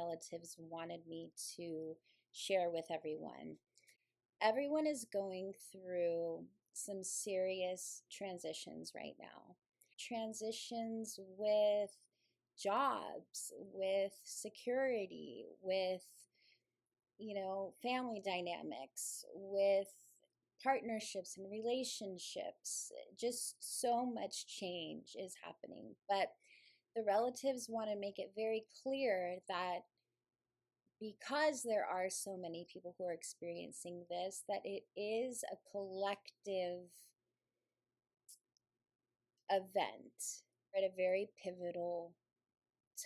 relatives wanted me to share with everyone. Everyone is going through some serious transitions right now. Transitions with jobs, with security, with, family dynamics, with partnerships and relationships. Just so much change is happening. But the relatives want to make it very clear that because there are so many people who are experiencing this, that it is a collective event at a very pivotal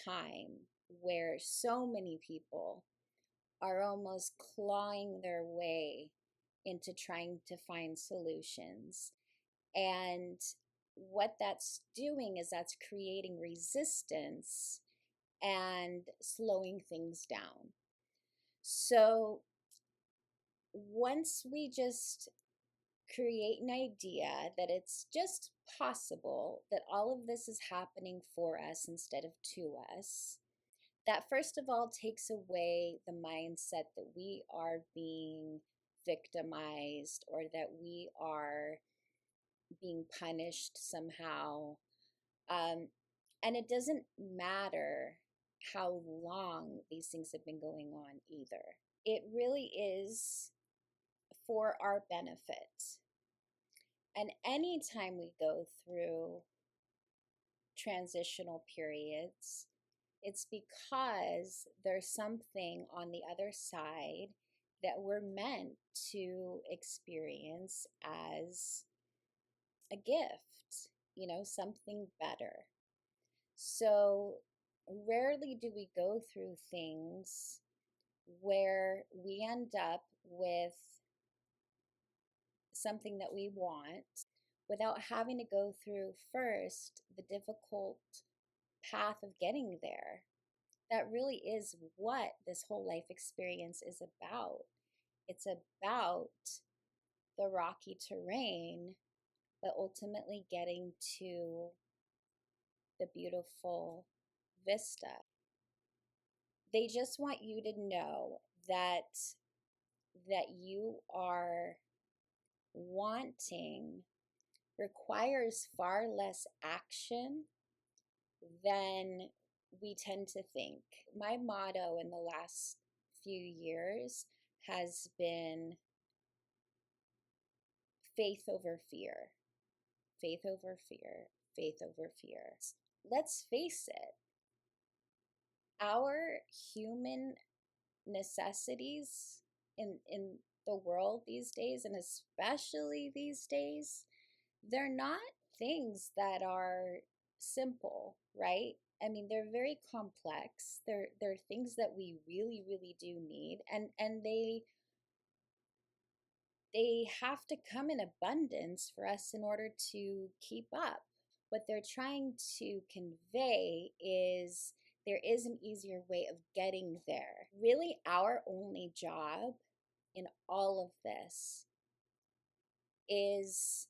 time where so many people are almost clawing their way into trying to find solutions. And what that's doing is that's creating resistance and slowing things down. So once we just create an idea that it's just possible that all of this is happening for us instead of to us, that first of all takes away the mindset that we are being victimized or that we are being punished somehow. And it doesn't matter how long these things have been going on either. It really is for our benefit. And anytime we go through transitional periods, it's because there's something on the other side that we're meant to experience as a gift, something better. So rarely do we go through things where we end up with something that we want without having to go through first the difficult path of getting there. That really is what this whole life experience is about. It's about the rocky terrain, but ultimately getting to the beautiful vista. They just want you to know that you are wanting requires far less action than we tend to think. My motto in the last few years has been faith over fear, faith over fear, faith over fear. Let's face it, our human necessities in the world these days, and especially these days, they're not things that are simple, right? I mean, they're very complex. They're things that we really, really do need, and they have to come in abundance for us in order to keep up. What they're trying to convey is there is an easier way of getting there. Really, our only job in all of this is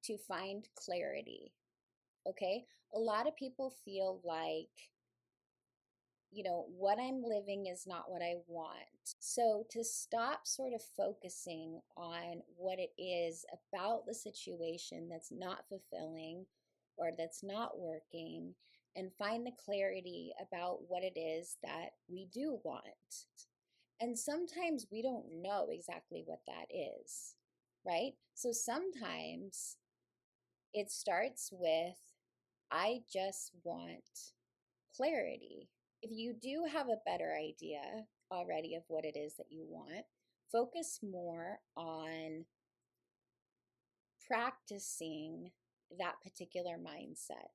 to find clarity. Okay? A lot of people feel like, what I'm living is not what I want. So to stop sort of focusing on what it is about the situation that's not fulfilling or that's not working, and find the clarity about what it is that we do want. And sometimes we don't know exactly what that is, right? So sometimes it starts with, I just want clarity. If you do have a better idea already of what it is that you want, focus more on practicing that particular mindset.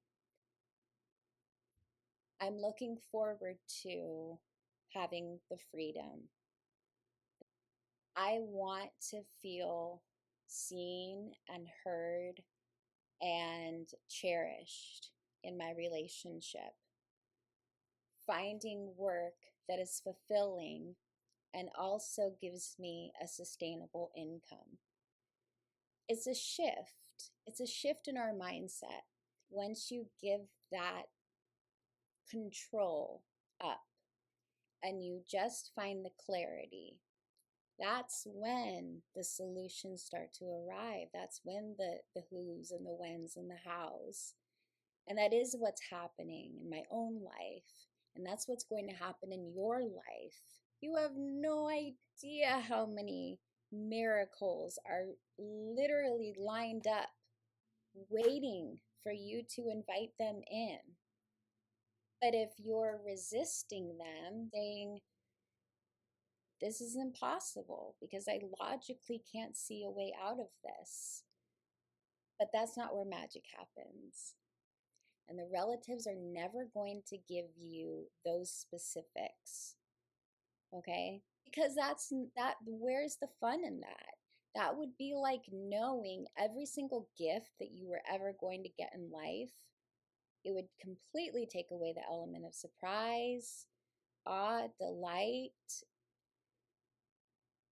I'm looking forward to having the freedom. I want to feel seen and heard and cherished in my relationship. Finding work that is fulfilling and also gives me a sustainable income. It's a shift. It's a shift in our mindset. Once you give that control up and you just find the clarity, that's when the solutions start to arrive. That's when the who's and the when's and the how's. And that is what's happening in my own life. And that's what's going to happen in your life. You have no idea how many miracles are literally lined up, waiting for you to invite them in. But if you're resisting them, saying, this is impossible because I logically can't see a way out of this. But that's not where magic happens. And the relatives are never going to give you those specifics. Okay? Because where's the fun in that? That would be like knowing every single gift that you were ever going to get in life. It would completely take away the element of surprise, awe, delight.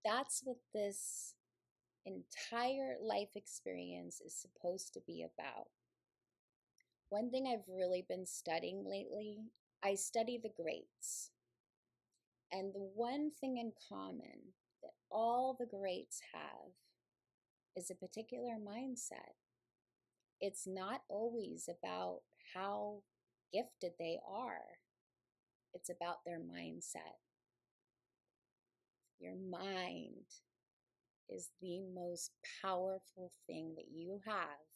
That's what this entire life experience is supposed to be about. One thing I've really been studying lately, I study the greats. And the one thing in common that all the greats have is a particular mindset. It's not always about how gifted they are, it's about their mindset. Your mind is the most powerful thing that you have.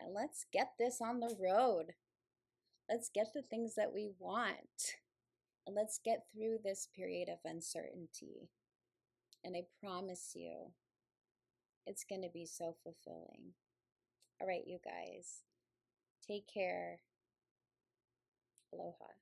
And let's get this on the road. Let's get the things that we want. And let's get through this period of uncertainty. And I promise you, it's going to be so fulfilling. All right, you guys, take care. Aloha.